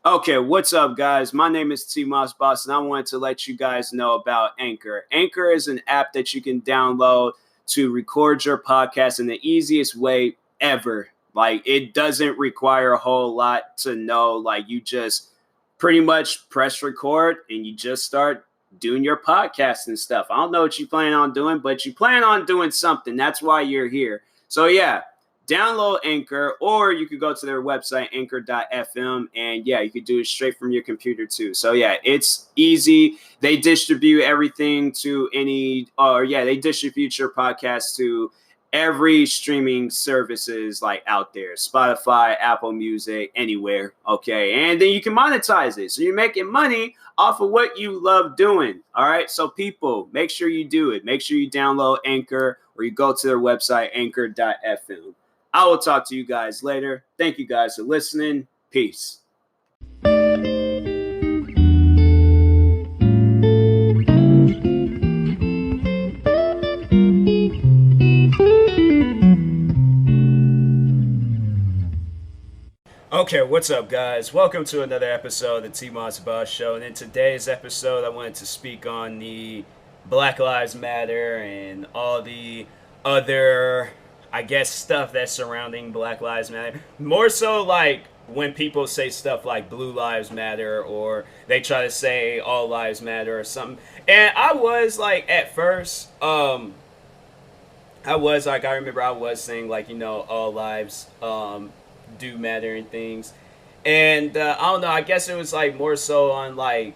Okay, what's up, guys? My name is TMossBoss, and I wanted to let you guys know about Anchor. Anchor is an app that you can download to record your podcast in the easiest way ever. Like, it doesn't require a whole lot to know. Like, you just pretty much press record and you just start doing your podcast and stuff. I don't know what you plan on doing, but you plan on doing something. That's why you're here. So, yeah, download Anchor, or you could go to their website, anchor.fm, and yeah, you could do it straight from your computer too. So yeah, it's easy. They distribute everything to they distribute your podcast to every streaming services like out there, Spotify, Apple Music, anywhere. Okay, and then you can monetize it, so you're making money off of what you love doing. All right, so people, make sure you do it. Make sure you download Anchor, or you go to their website, anchor.fm. I will talk to you guys later. Thank you guys for listening. Peace. Okay, what's up, guys? Welcome to another episode of the TMossBoss Show. And in today's episode, I wanted to speak on the Black Lives Matter and all the other, I guess, stuff that's surrounding Black Lives Matter. More so like when people say stuff like Blue Lives Matter, or they try to say All Lives Matter or something. And I was like, at first, I remember I was saying like, all lives do matter and things. And I don't know, I guess it was like more so on like,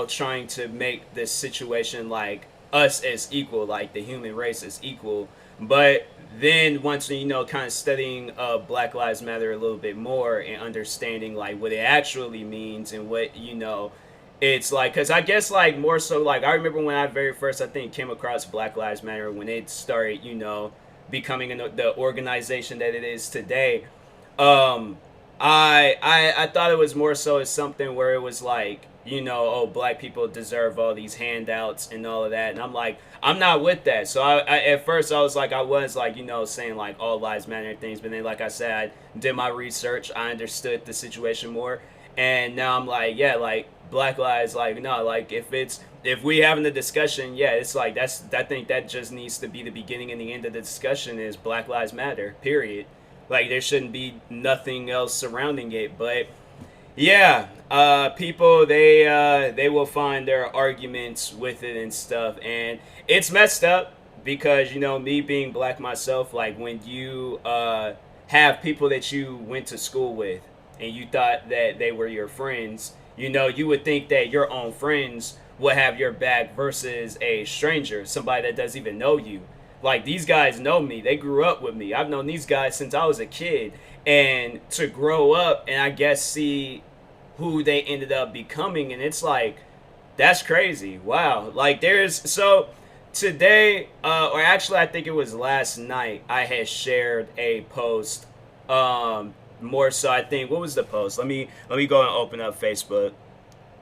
trying to make this situation like us as equal, like the human race as equal. But then once, kind of studying Black Lives Matter a little bit more and understanding like what it actually means and what, it's like, because I guess like more so like I remember when I very first, I think, came across Black Lives Matter when it started, becoming the organization that it is today. um I thought it was more so as something where it was like, oh, black people deserve all these handouts and all of that, and I'm like, I'm not with that. So I at first I was like, saying like all lives matter and things, but then like I said, I did my research, I understood the situation more, and now I'm like, yeah, like black lives, like no, like if we having the discussion, yeah, it's like I think that just needs to be the beginning and the end of the discussion is Black Lives Matter, period. Like there shouldn't be nothing else surrounding it. But yeah, people, they will find their arguments with it and stuff, and it's messed up because me being black myself, like when you have people that you went to school with and you thought that they were your friends, you would think that your own friends would have your back versus a stranger, somebody that doesn't even know you. Like these guys know me. They grew up with me. I've known these guys since I was a kid. And to grow up and I guess see who they ended up becoming, and it's like that's crazy. Wow. Like there's so today, or actually I think it was last night, I had shared a post. More so I think, what was the post? Let me go and open up Facebook,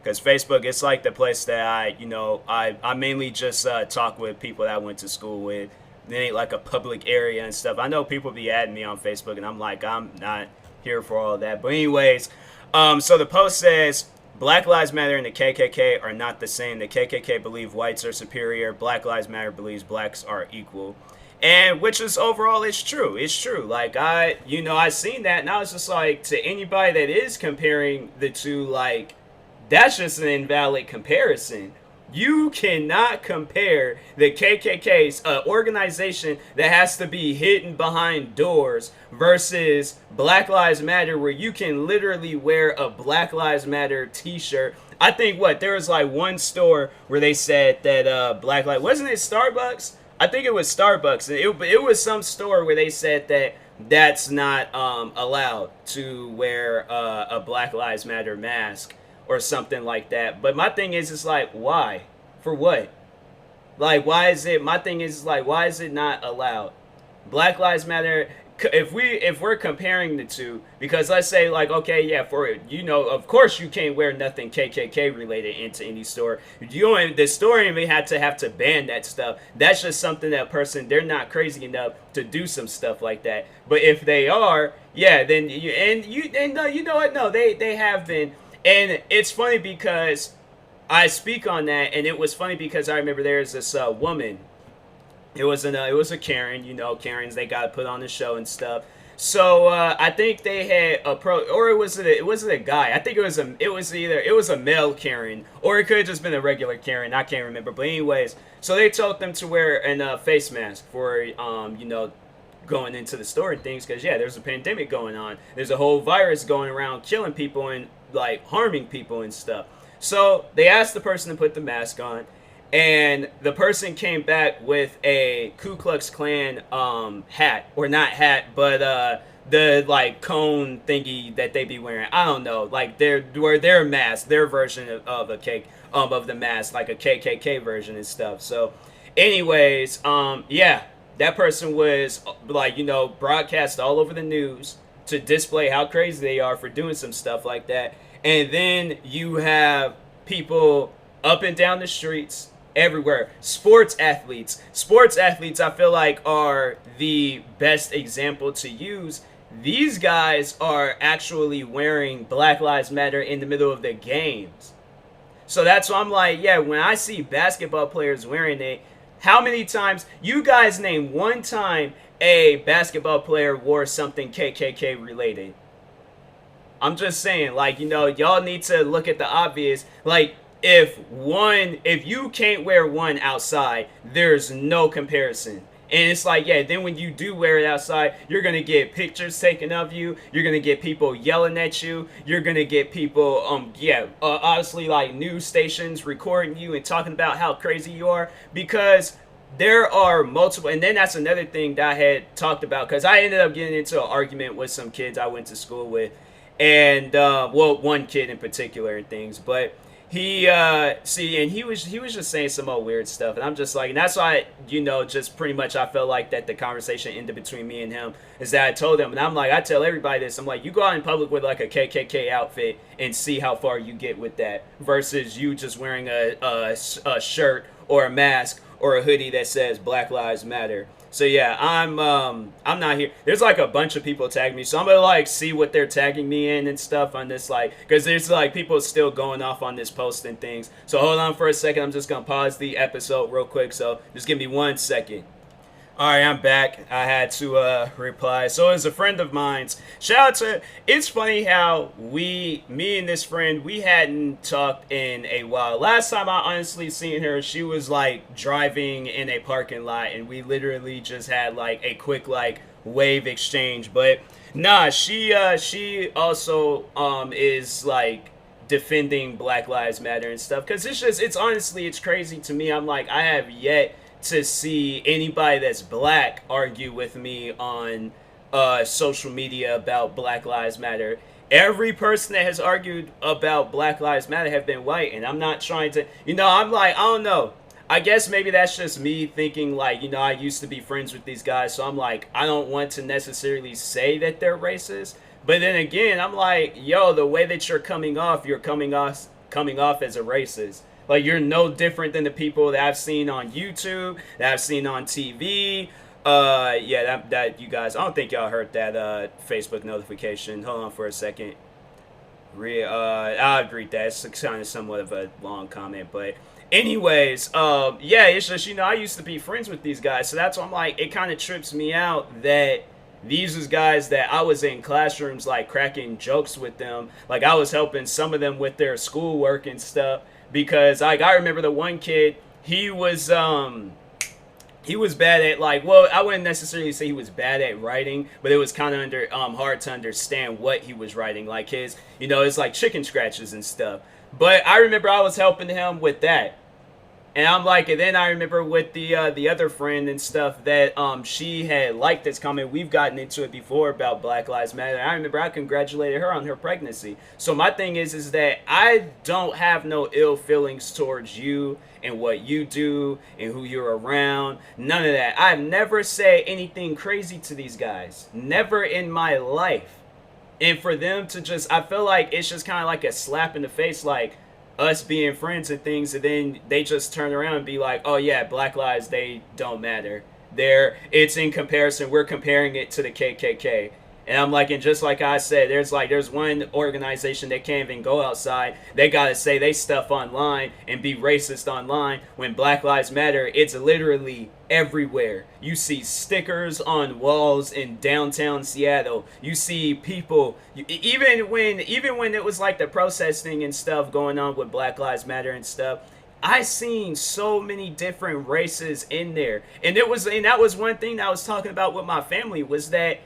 because Facebook, it's like the place that I mainly just talk with people that I went to school with. It ain't like a public area and stuff. I know people be adding me on Facebook, and I'm like, I'm not here for all that. But anyways, so the post says, Black Lives Matter and the KKK are not the same. The KKK believe whites are superior. Black Lives Matter believes blacks are equal. And which is overall, it's true. It's true. Like I seen that, and I was just like, to anybody that is comparing the two, like, that's just an invalid comparison. You cannot compare the KKK's organization that has to be hidden behind doors versus Black Lives Matter, where you can literally wear a Black Lives Matter t-shirt. I think there was like one store where they said that Black Lives, wasn't it Starbucks? I think it was Starbucks. It was some store where they said that that's not allowed to wear a Black Lives Matter mask or something like that. But my thing is, it's like, why? For what? Like, why is it? My thing is like, why is it not allowed? Black Lives Matter. If we're comparing the two, because let's say like, okay, yeah, for of course you can't wear nothing KKK related into any store. The store even had to have to ban that stuff. That's just something that person, they're not crazy enough to do some stuff like that. But if they are, yeah, then you know what? No, they have been. And it's funny because I speak on that, and it was funny because I remember there's this woman. It was a Karen, you know, Karens they got put on the show and stuff. So I think they had a or it wasn't a guy. I think it was a male Karen, or it could have just been a regular Karen. I can't remember. But anyways, so they told them to wear a face mask for you know, going into the store and things, because yeah, there's a pandemic going on. There's a whole virus going around killing people and like harming people and stuff. So they asked the person to put the mask on, and the person came back with a Ku Klux Klan hat, or not hat, but the like cone thingy that they be wearing. I don't know, like their mask, their version of a cake of the mask, like a KKK version and stuff. So, anyways, yeah, that person was like, you know, broadcast all over the news to display how crazy they are for doing some stuff like that. And then you have people up and down the streets everywhere. Sports athletes, I feel like, are the best example to use. These guys are actually wearing Black Lives Matter in the middle of their games. So that's why I'm like, yeah, when I see basketball players wearing it, how many times, you guys name one time a basketball player wore something KKK related? I'm just saying, like, you know, y'all need to look at the obvious. Like, if you can't wear one outside, there's no comparison. And it's like, yeah, then when you do wear it outside, you're going to get pictures taken of you. You're going to get people yelling at you. You're going to get people, obviously, like, news stations recording you and talking about how crazy you are. Because there are multiple, and then that's another thing that I had talked about. Because I ended up getting into an argument with some kids I went to school with. And, well, one kid in particular and things. But he was just saying some old weird stuff, and I'm just like, and that's why, you know, just pretty much I felt like that the conversation ended between me and him, is that I told him, and I'm like, I tell everybody this, I'm like, you go out in public with like a KKK outfit and see how far you get with that, versus you just wearing a shirt or a mask or a hoodie that says Black Lives Matter. So yeah, I'm not here. There's like a bunch of people tagging me, so I'm gonna like see what they're tagging me in and stuff on this, like, because there's like people still going off on this post and things. So hold on for a second. I'm just gonna pause the episode real quick. So just give me 1 second. All right, I'm back. I had to reply. So as a friend of mine's, shout out to, it's funny how me and this friend, we hadn't talked in a while. Last time I honestly seen her, she was like driving in a parking lot, and we literally just had like a quick like wave exchange. But nah, she also is like defending Black Lives Matter and stuff, because it's honestly, it's crazy to me. I'm like, I have yet to see anybody that's black argue with me on social media about Black Lives Matter. Every person that has argued about Black Lives Matter have been white, and I'm not trying to, you know, I'm like, I don't know. I guess maybe that's just me thinking like, you know, I used to be friends with these guys, so I'm like, I don't want to necessarily say that they're racist. But then again, I'm like, yo, the way that you're coming off as a racist. Like, you're no different than the people that I've seen on YouTube, that I've seen on TV. Yeah, that you guys, I don't think y'all heard that Facebook notification. Hold on for a second. I'll agree that it's kind of somewhat of a long comment, but anyways, yeah, it's just, you know, I used to be friends with these guys, so that's why I'm like, it kind of trips me out that these was guys that I was in classrooms like cracking jokes with them, like I was helping some of them with their schoolwork and stuff. Because like I remember the one kid, he was bad at, like, well, I wouldn't necessarily say he was bad at writing, but it was kind of hard to understand what he was writing, like his, you know, it's like chicken scratches and stuff. But I remember I was helping him with that. And I'm like, and then I remember with the other friend and stuff that she had liked this comment. We've gotten into it before about Black Lives Matter. I remember I congratulated her on her pregnancy. So my thing is that I don't have no ill feelings towards you and what you do and who you're around. None of that. I've never said anything crazy to these guys. Never in my life. And for them to just, I feel like it's just kind of like a slap in the face, like, us being friends and things, and then they just turn around and be like, oh yeah, Black Lives, they don't matter. It's in comparison, we're comparing it to the KKK. And I'm like, and just like I said, there's one organization that can't even go outside. They gotta say they stuff online and be racist online. When Black Lives Matter, it's literally everywhere. You see stickers on walls in downtown Seattle. You see people, even when it was like the protesting and stuff going on with Black Lives Matter and stuff. I seen so many different races in there, and that was one thing that I was talking about with my family, was that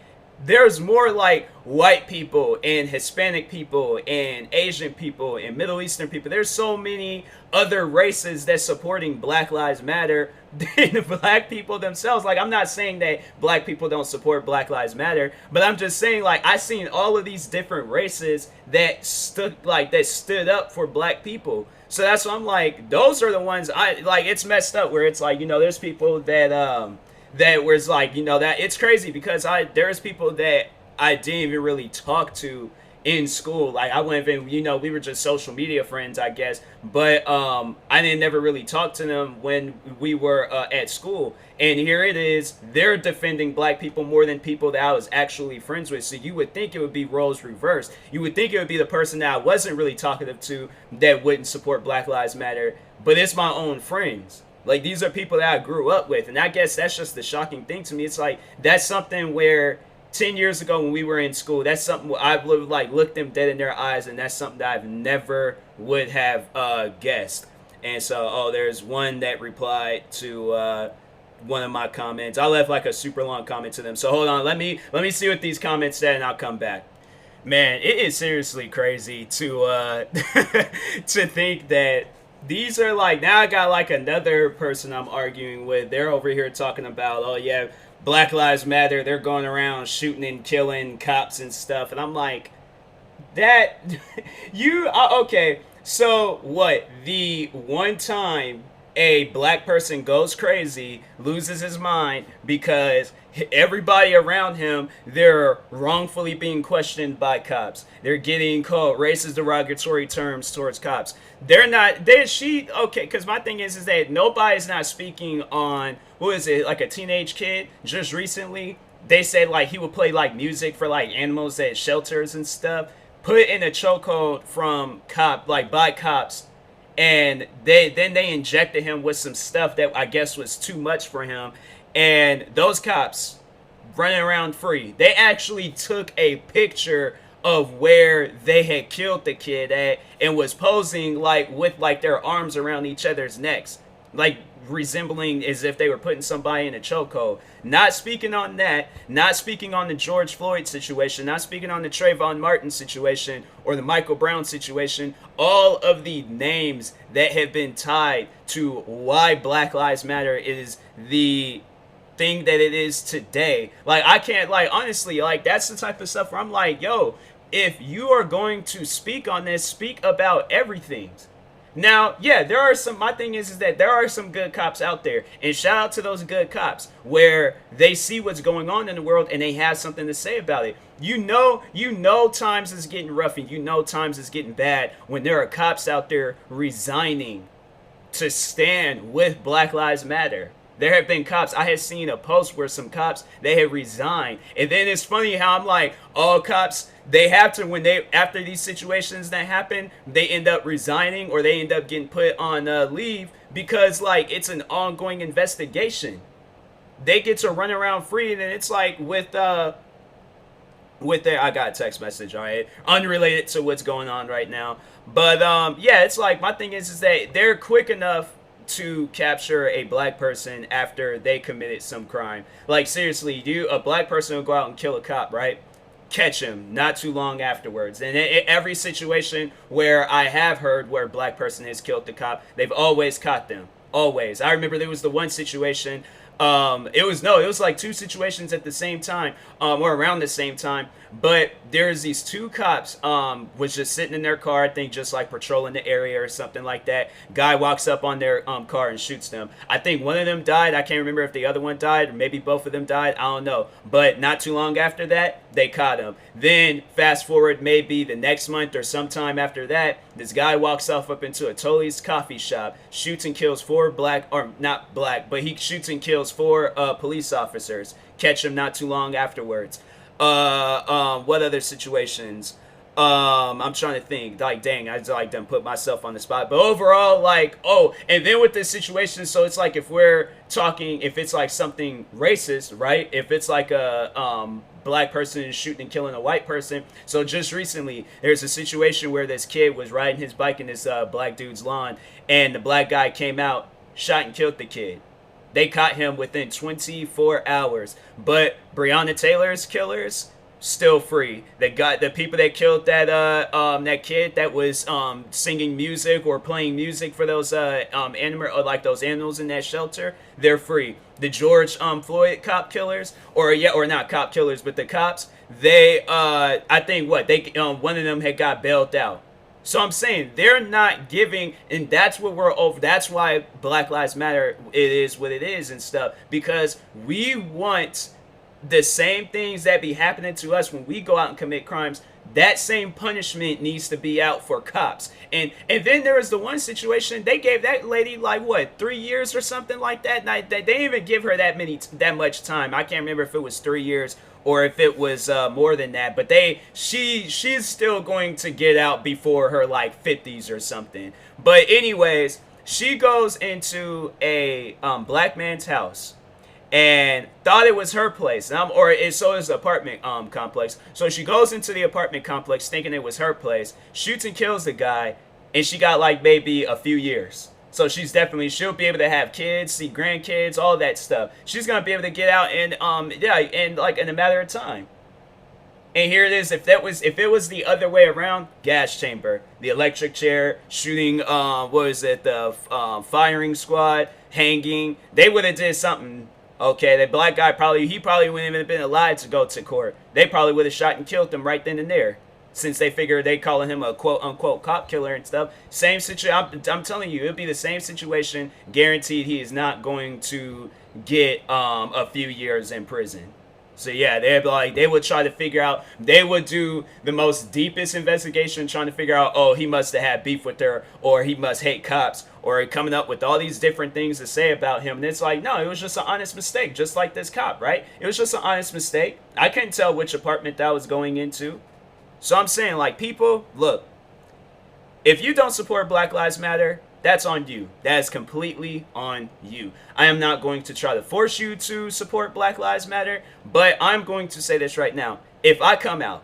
there's more like white people and Hispanic people and Asian people and Middle Eastern people. There's so many other races that's supporting Black Lives Matter than black people themselves. Like, I'm not saying that black people don't support Black Lives Matter, but I'm just saying, like, I seen all of these different races that stood up for black people. So that's why I'm like, those are the ones I like. It's messed up where it's like, there's people that was like, that it's crazy because there's people that I didn't even really talk to in school. Like, I wouldn't even, we were just social media friends, I guess, but I didn't never really talk to them when we were at school. And here it is, they're defending black people more than people that I was actually friends with. So you would think it would be roles reversed. You would think it would be the person that I wasn't really talkative to that wouldn't support Black Lives Matter, but it's my own friends. Like, these are people that I grew up with. And I guess that's just the shocking thing to me. It's like, that's something where 10 years ago when we were in school, that's something I would like look them dead in their eyes, and that's something that I've never would have guessed. And so, there's one that replied to one of my comments. I left like a super long comment to them. So hold on, let me see what these comments said, and I'll come back. Man, it is seriously crazy to to think that these are like, now I got like another person I'm arguing with. They're over here talking about, oh yeah, Black Lives Matter. They're going around shooting and killing cops and stuff. And I'm like, that, okay. So what? The one time a black person goes crazy, loses his mind because everybody around him, they're wrongfully being questioned by cops. They're getting called racist, derogatory terms towards cops. Okay, because my thing is that nobody's not speaking on, who is it, like a teenage kid just recently. They said like he would play like music for like animals at shelters and stuff, put in a chokehold from by cops. And then they injected him with some stuff that I guess was too much for him. And those cops running around free. They actually took a picture of where they had killed the kid at and was posing like with like their arms around each other's necks, like resembling as if they were putting somebody in a chokehold. Not speaking on that, not speaking on the George Floyd situation, not speaking on the Trayvon Martin situation or the Michael Brown situation, all of the names that have been tied to why Black Lives Matter is the thing that it is today. Like, I can't, like, honestly, like, that's the type of stuff where I'm like, yo, if you are going to speak on this, speak about everything. Now, yeah, my thing is that there are some good cops out there, and shout out to those good cops where they see what's going on in the world and they have something to say about it. You know times is getting rough, and you know times is getting bad when there are cops out there resigning to stand with Black Lives Matter. There have been cops. I had seen a post where some cops, they had resigned. And then it's funny how I'm like, all cops, they have to, after these situations that happen, they end up resigning or they end up getting put on leave because, like, it's an ongoing investigation. They get to run around free, and it's like with their, I got a text message, all right, unrelated to what's going on right now. But, yeah, it's like, my thing is that they're quick enough to capture a black person after they committed some crime. Like, seriously, a black person will go out and kill a cop, right? Catch him not too long afterwards. And every situation where I have heard where a black person has killed the cop, they've always caught them. Always. I remember there was the one situation, it was like two situations at the same time, or around the same time. But there's these two cops, was just sitting in their car, I think just like patrolling the area or something like that. Guy walks up on their car and shoots them. I think one of them died. I can't remember if the other one died, or maybe both of them died. I don't know. But not too long after that, they caught him. Then fast forward maybe the next month or sometime after that, this guy walks off up into a Tully's coffee shop, shoots and kills four not black, but he shoots and kills four police officers. Catch him not too long afterwards. What other situations? I'm trying to think. Like, dang, I just like done put myself on the spot. But overall, like, oh, and then with this situation, so it's like if we're talking, if it's like something racist, right? If it's like a black person shooting and killing a white person. So just recently, there's a situation where this kid was riding his bike in this black dude's lawn, and the black guy came out, shot and killed the kid. They caught him within 24 hours. But Breonna Taylor's killers still free. They got the people that killed that kid that was singing music or playing music for those animal or like those animals in that shelter. They're free. The George Floyd cop killers, or not cop killers, but the cops. They I think what they one of them had got bailed out. So I'm saying they're not giving, and that's what we're over. That's why Black Lives Matter, it is what it is and stuff, because we want the same things that be happening to us when we go out and commit crimes. That same punishment needs to be out for cops. And then there was the one situation they gave that lady like what 3 years or something like that. And they didn't even give her that much time. I can't remember if it was 3 years or if it was more than that. But she's still going to get out before her like 50s or something. But anyways, she goes into a black man's house and thought it was her place, so it's an apartment complex. So she goes into the apartment complex thinking it was her place, shoots and kills the guy, and she got like maybe a few years. So she'll be able to have kids, see grandkids, all that stuff. She's gonna be able to get out and and like in a matter of time. And here it is. If it was the other way around, gas chamber, the electric chair, shooting, what was it, the firing squad, hanging, they would have did something. Okay, the black guy probably wouldn't even have been alive to go to court. They probably would have shot and killed him right then and there, since they figured they calling him a quote unquote cop killer and stuff. Same situation. I'm telling you, it'll be the same situation. Guaranteed, he is not going to get a few years in prison. So yeah, they would try to figure out, they would do the most deepest investigation trying to figure out, oh, he must have had beef with her, or he must hate cops, or coming up with all these different things to say about him. And it's like, no, it was just an honest mistake, just like this cop, right? It was just an honest mistake. I couldn't tell which apartment that was going into. So I'm saying, like, people, look, if you don't support Black Lives Matter, that's on you. That is completely on you. I am not going to try to force you to support Black Lives Matter, but I'm going to say this right now. If I come out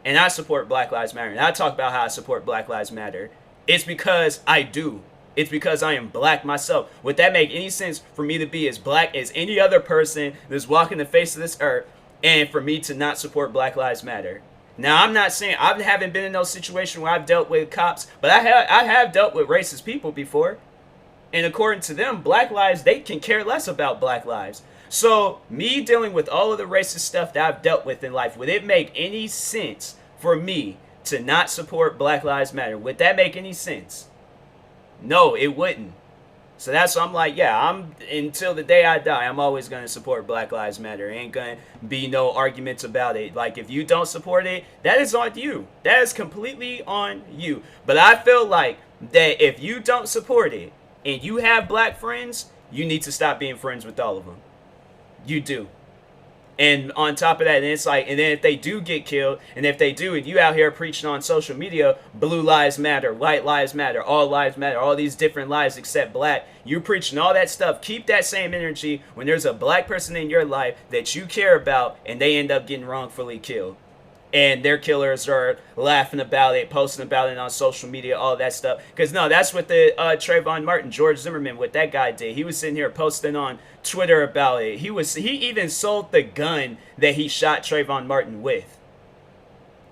and I support Black Lives Matter, and I talk about how I support Black Lives Matter, it's because I do. It's because I am black myself. Would that make any sense for me to be as black as any other person that's walking the face of this earth, and for me to not support Black Lives Matter? Now, I'm not saying I haven't been in those situations where I've dealt with cops, but I have dealt with racist people before. And according to them, black lives, they can care less about black lives. So me dealing with all of the racist stuff that I've dealt with in life, would it make any sense for me to not support Black Lives Matter? Would that make any sense? No, it wouldn't. So that's why I'm like, yeah, until the day I die, I'm always going to support Black Lives Matter. Ain't going to be no arguments about it. Like, if you don't support it, that is on you. That is completely on you. But I feel like that if you don't support it and you have black friends, you need to stop being friends with all of them. You do. And on top of that, and it's like, and then if they do get killed, and if they do, and you out here preaching on social media, blue lives matter, white lives matter, all these different lives except black, you preaching all that stuff, keep that same energy when there's a black person in your life that you care about, and they end up getting wrongfully killed. And their killers are laughing about it, posting about it on social media, all that stuff. Because, no, that's what the Trayvon Martin, George Zimmerman, what that guy did. He was sitting here posting on Twitter about it. He even sold the gun that he shot Trayvon Martin with.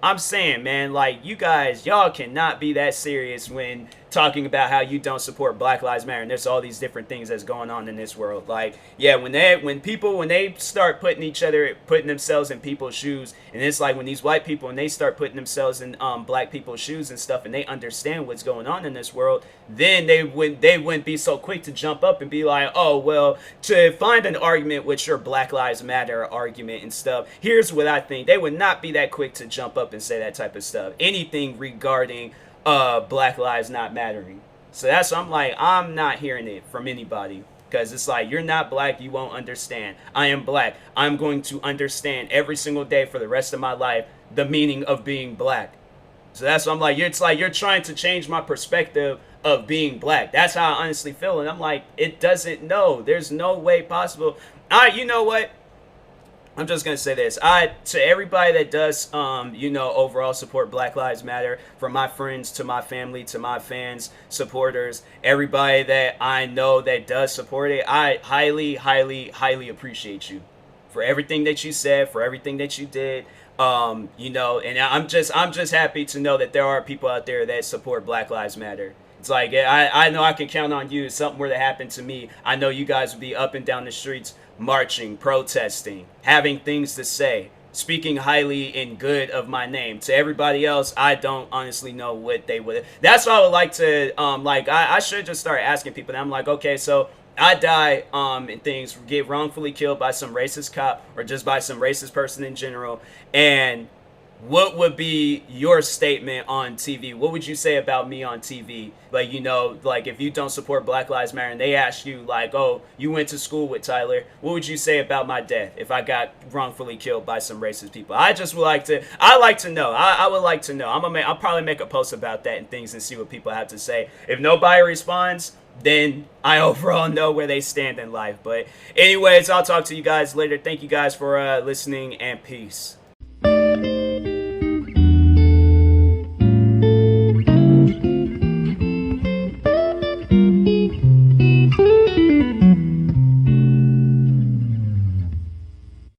I'm saying, man, like, you guys, y'all cannot be that serious when talking about how you don't support Black Lives Matter, and there's all these different things that's going on in this world. Like, yeah, when they start putting themselves in people's shoes, and it's like when these white people, when they start putting themselves in black people's shoes and stuff, and they understand what's going on in this world, then they wouldn't be so quick to jump up and be like, oh, well, to find an argument with your Black Lives Matter argument and stuff, here's what I think. They would not be that quick to jump up and say that type of stuff. Anything regarding Black lives not mattering. So that's, I'm like, I'm not hearing it from anybody. because it's like, you're not black, you won't understand. I am black. I'm going to understand every single day for the rest of my life the meaning of being black. So that's what I'm like. It's like you're trying to change my perspective of being black. That's how I honestly feel, and I'm like, it doesn't. No, there's no way possible. You know what? I'm just gonna say this. To everybody that does, overall support Black Lives Matter, from my friends to my family to my fans, supporters, everybody that I know that does support it, I highly, highly, highly appreciate you for everything that you said, for everything that you did. And I'm just happy to know that there are people out there that support Black Lives Matter. It's like, I know I can count on you. If something were to happen to me, I know you guys would be up and down the streets marching, protesting, having things to say, speaking highly and good of my name. To everybody else, I don't honestly know what they would. That's why I would like to, I should just start asking people. I'm like, okay, so I die, and things get wrongfully killed by some racist cop or just by some racist person in general. And what would be your statement on TV? What would you say about me on TV? Like, if you don't support Black Lives Matter and they ask you, like, oh, you went to school with Tyler, what would you say about my death if I got wrongfully killed by some racist people? I like to know. I would like to know. I'll probably make a post about that and things and see what people have to say. If nobody responds, then I overall know where they stand in life. But anyways, I'll talk to you guys later. Thank you guys for listening, and peace.